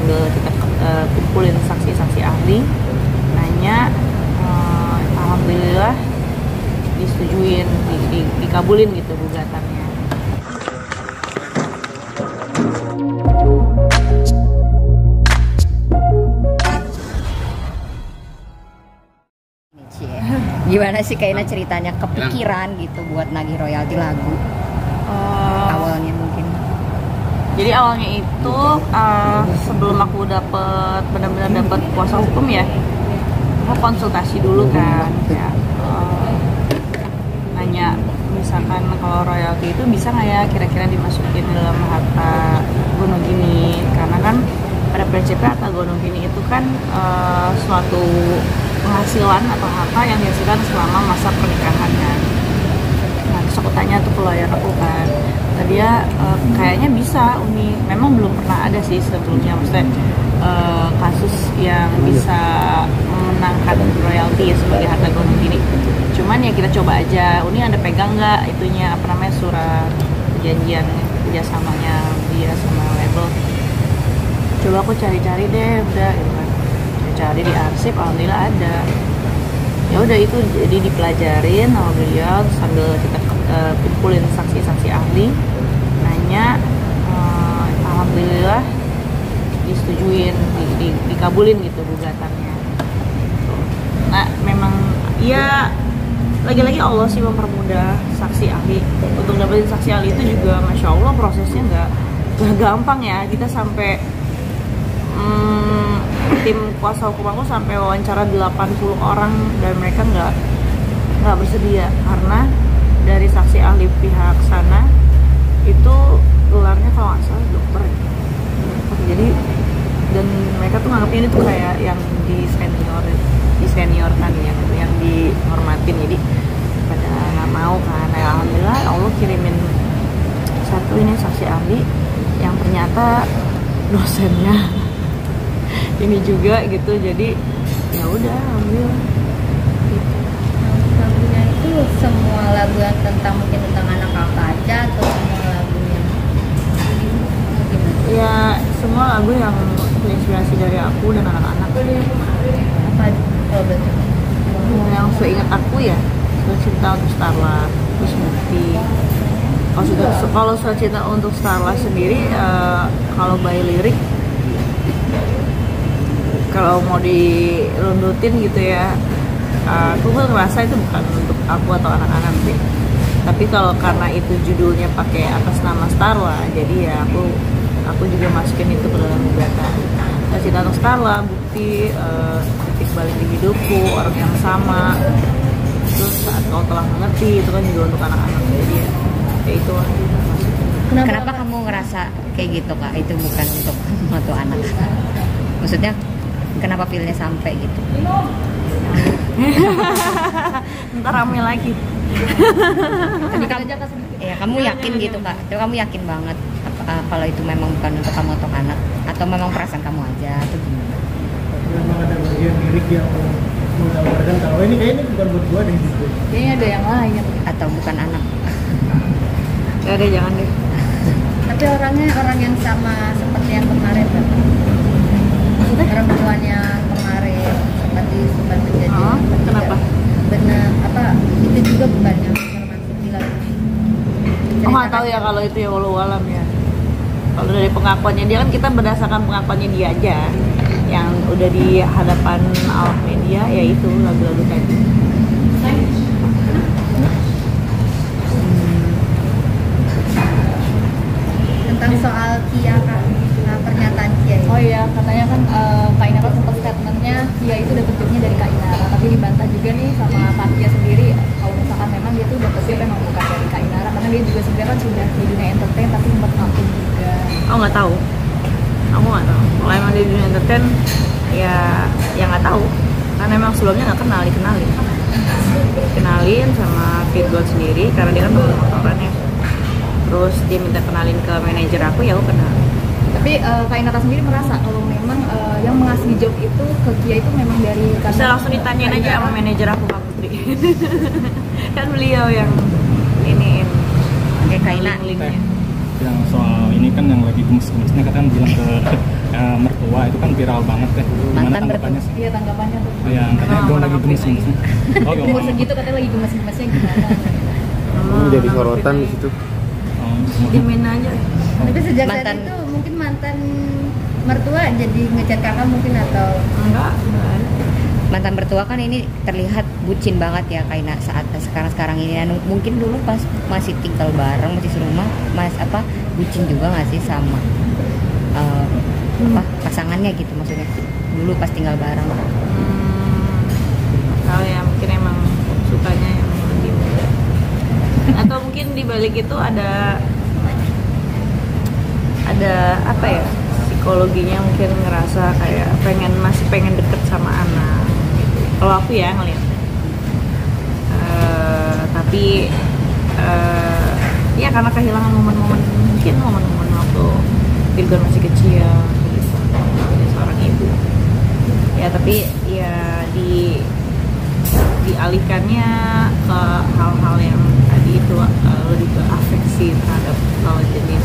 sambil kita kumpulin saksi-saksi ahli, nanya, alhamdulillah disetujuin, dikabulin gitu gugatannya. Gimana sih kayaknya ceritanya kepikiran gitu buat nagih royalti lagu? Awalnya mungkin. Jadi awalnya itu sebelum aku benar-benar dapet kuasa hukum ya, aku konsultasi dulu kan, ya, nanya misalkan kalau royalti itu bisa nggak ya kira-kira dimasukin dalam harta gonogini, karena kan pada prinsipnya harta gonogini itu kan suatu penghasilan atau harta yang dihasilkan selama masa pernikahan kan. Nah, terus aku tanya tuh ke lawyer aku kan, dia kayaknya bisa Uni, memang belum pernah ada sih sebelumnya, maksudnya kasus yang bisa memenangkan royalti sebagai harta gonogini. Cuman ya kita coba aja, Uni ada pegang nggak itunya, apa namanya, surat perjanjian kerjasamanya dia sama label. Coba aku cari-cari deh, udah gitu kan, cari di arsip, alhamdulillah ada. Ya udah itu jadi dipelajarin sama beliau sambil kita kumpulin saksi-saksi ahli, nanya, alhamdulillah disetujuin, dikabulin gitu gugatannya. Nah memang ya lagi-lagi Allah sih mempermudah saksi ahli. Untuk dapetin saksi ahli itu juga masya Allah prosesnya nggak gampang ya. Kita sampai tim kuasa hukum aku sampai wawancara 80 orang dan mereka nggak bersedia karena dari saksi ahli pihak sana itu gelarnya kalau nggak salah dokter. Jadi dan mereka tuh nganggapnya ini tuh kayak yang diseniorkan ya, yang dihormatin, jadi pada nggak mau kan. Nah, alhamdulillah Allah kirimin satu ini saksi ahli yang ternyata dosennya ini juga gitu, jadi ya udah alhamdulillah. Lagunya itu semua lagu yang mungkin tentang anak kakak aja atau semua lagunya? Ya semua lagu yang terinspirasi dari aku dan anak-anak. Apa kalau betul? Yang seingat aku ya Surat Cinta untuk Starla, terus Bukti. Kalau Surat Cinta untuk Starla sendiri, kalau by lirik, kalau mau dirundutin gitu ya, aku ngerasa itu bukan untuk aku atau anak-anak sih. Tapi kalau karena itu judulnya pakai atas nama Starla, jadi ya aku juga masukin itu ke dalam gugatan. Cinta untuk Starla, Bukti, Titik Balik di Hidupku, Orang yang Sama, terus Saat Kau Telah Mengerti, itu kan juga untuk anak-anak. Jadi ya itu lah. Kenapa kamu ngerasa kayak gitu Kak? Itu bukan untuk anak. Maksudnya kenapa pilihnya sampai gitu? Ntar rame lagi. Kamu yakin gitu Kak? Kamu yakin banget kalau itu memang bukan untuk kamu atau anak, atau memang perasaan kamu aja atau gimana? Memang ada bagian lirik yang kadang kalau ini kayaknya bukan buat gua deh gitu. Kayaknya ada yang lain atau bukan anak. Ya deh, jangan deh. Tapi orangnya orang yang sama seperti yang kemarin kan? Perempuannya kemarin seperti sempat menjadi. Kenapa? Benar apa itu juga bukannya termasuk di lagu? Oh nggak tahu ya kalau itu ya, walau alam ya. Kalau dari pengakuannya dia kan, kita berdasarkan pengakuannya dia aja yang udah di hadapan awak media, ya itu lagu-lagu tadi. Tentang soal Kia Kak, pernyataan Kia ini. Oh iya, katanya kan Kak Inara sempat statementnya Kia itu dapet jobnya dari Kak Inara, tapi dibantah juga nih sama Kak Kia sendiri kalau misalkan memang dia tuh dapet job memang bukan dari Kak Inara, karena dia juga sebenarnya kan sudah di dunia entertain tapi sempat vakum juga. Oh nggak tahu, aku nggak tahu. Kalau emang di dunia entertain ya nggak tahu, karena emang sebelumnya nggak kenalin sama Virgon sendiri karena dia kan motorannya. Terus dia minta kenalin ke manajer aku, ya aku kenal. Tapi Kak Inara sendiri merasa kalau memang yang mengasih job itu ke Kia itu memang dari Bisa langsung ditanyain aja sama manajer aku, Kak Putri. Kan beliau yang iniin. Oke, Kak Ina. Yang soal ini kan yang lagi gemes-gemesnya katanya bilang ke mertua kan viral banget ya. Gimana Mantan tanggapannya sih? Iya tanggapannya tuh. Oh, yang katanya gue lagi gemes-gemesnya. Oh, Umur gimana? segitu katanya lagi gemes-gemesnya gimana? Jadi sorotan di situ. Oh, Dimin aja. Tapi sejak saat Mantan. itu mungkin mantan mertua jadi ngechat kakak mungkin atau Enggak ada. Mantan mertua kan ini terlihat bucin banget ya Kaina saat sekarang ini. Dan mungkin dulu pas masih tinggal bareng, masih serumah, bucin juga nggak sih sama pasangannya gitu maksudnya dulu pas tinggal bareng. Kalau ya mungkin emang sukanya yang lebih muda. Atau mungkin di balik itu ada apa ya, psikologinya mungkin ngerasa kayak masih pengen deket sama anak gitu. Kalau aku ya ngeliat tapi ya karena kehilangan momen-momen waktu Virgon masih kecil gitu, jadi seorang ibu ya, tapi ya dialihkannya ke hal-hal yang tadi itu lebih ke afeksi terhadap lawan jenis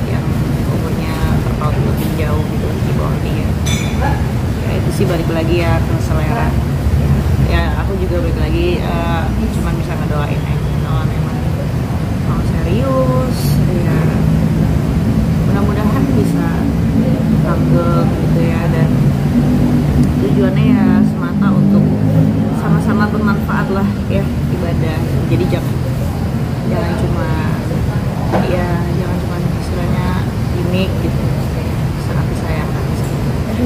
yang umurnya terpaut lebih jauh gitu di bawah dia. Ya itu sih balik lagi ya ke selera. Ya aku juga balik lagi cuman bisa ngedoain aja kalau memang mau serius ya, mudah-mudahan bisa langgeng gitu ya, dan tujuannya ya semata untuk sama-sama bermanfaat lah ya, ibadah. Jadi jangan cuma istilahnya gimmick gitu, sangat disayangkan.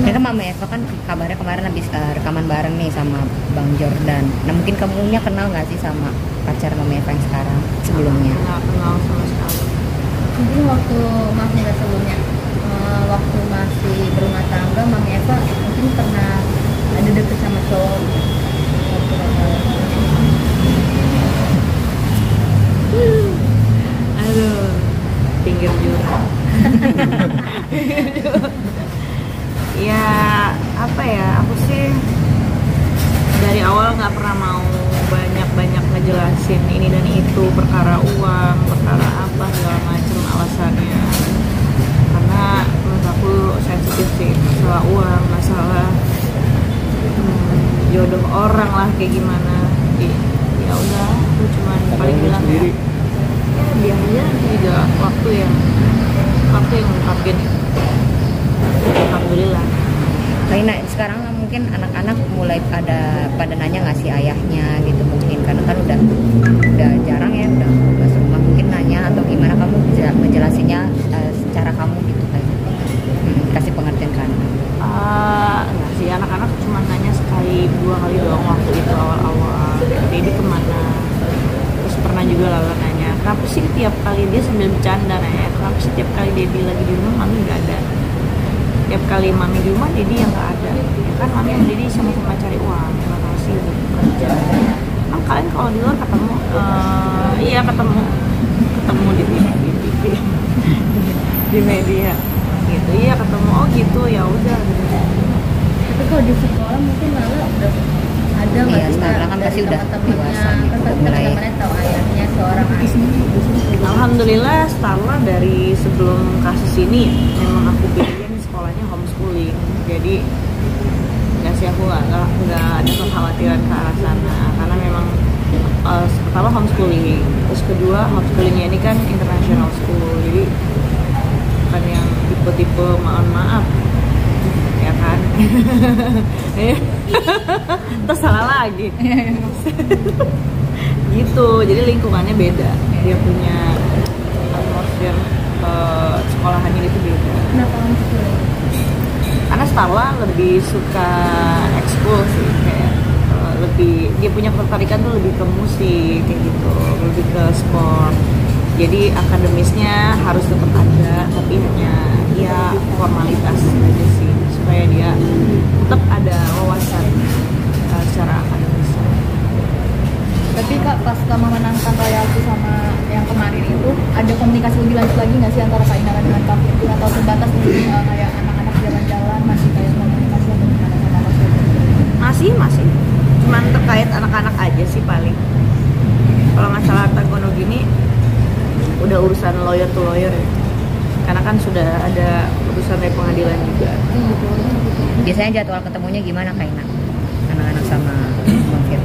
Ya kan Mama Eva kan kabarnya kemarin habis rekaman bareng nih sama Bang Jordan. Nah mungkin kamunya kenal nggak sih sama pacar Mama Eva yang sekarang sebelumnya? Nggak kenal sama sekali. mungkin waktu maafnya nggak sebelumnya waktu masih berumah tangga Mang Eva mungkin pernah ada deket sama cowok waktu Aduh, pinggir jurang. Ya apa ya, aku sih dari awal nggak pernah mau banyak ngejelasin ini dan itu, perkara uang, perkara apa segala macam alasannya, karena menurut aku sensitif sih masalah uang, masalah jodoh orang lah kayak gimana. Jadi ya udah, aku cuman paling bilang sendiri. ya biar aja nanti juga waktu yang ngungkapin. Alhamdulillah. Kaina sekarang mungkin anak-anak mulai pada nanya nggak sih ayahnya gitu mungkin, karena kan udah jarang ya, udah nggak serumah, mungkin nanya atau gimana, kamu bisa ngejelasinnya secara kamu gitu kayak kasih pengertian kan? Enggak sih, anak-anak cuma nanya sekali dua kali doang waktu itu awal-awal, Dedi kemana, terus pernah juga Lala nanya kenapa sih tiap kali, dia sambil bercanda nanya kenapa sih tiap kali Dedi lagi di rumah mami nggak ada, tiap kali mami di rumah Dedi yang nggak ada, ya kan mami sama Dedi sama-sama cari uang, terima kasih udah bekerja. Emang kalian kalau di luar ketemu iya ketemu di media gitu, iya ketemu, oh gitu ya udah gitu. tapi kalau di sekolah mungkin Lala udah ada nggak Iya, sih sekarang Kak, kan dari pasti udah teman-temannya, dewasa gitu, kan pasti mulai. teman-temannya tahu ayahnya seorang ayah. Alhamdulillah Starla dari sebelum kasus ini memang aku pilihin sekolahnya homeschooling, jadi nggak sih, aku nggak ada kekhawatiran ke arah sana, karena memang pertama homeschooling, terus kedua homeschoolingnya ini kan international school, jadi bukan yang tipe-tipe maaf ya kan. Terus salah lagi gitu, jadi lingkungannya beda, dia punya atmosfer sekolahannya itu beda. Kenapa homeschooling? Karena Starla lebih suka ekskul sih, kayak lebih dia punya ketertarikan tuh lebih ke musik kayak gitu, lebih ke sport. Jadi akademisnya harus tetap ada, tapi hanya ya formalitas aja sih, supaya dia tetap ada wawasan secara akademis. Tapi Kak, pas kamu menangkan royalti sama yang kemarin itu, ada komunikasi lebih lanjut lagi nggak sih antara Kak Inara dengan Kak Firgun, atau sebatas kayak anak-anak jalan-jalan masih kayak komunikasi atau gimana sama Kak Firgun? Masih cuman terkait anak-anak aja sih paling. Kalau masalah harta gono gini udah urusan lawyer to lawyer ya. karena kan sudah ada putusan dari pengadilan juga. Biasanya jadwal ketemunya gimana Kak Ina? Anak-anak sama Bang Fir?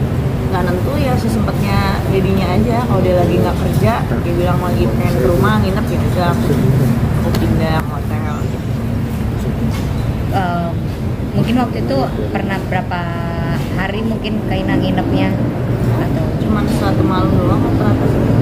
Nggak nentu ya, sesempatnya jadinya aja. Kalau dia lagi nggak kerja, dia bilang lagi pengen ke rumah nginep, ya udah aku pindah hotel gitu. Mungkin waktu itu pernah berapa hari mungkin Kak Ina nginepnya atau Cuman 1 malam doang atau apa sih?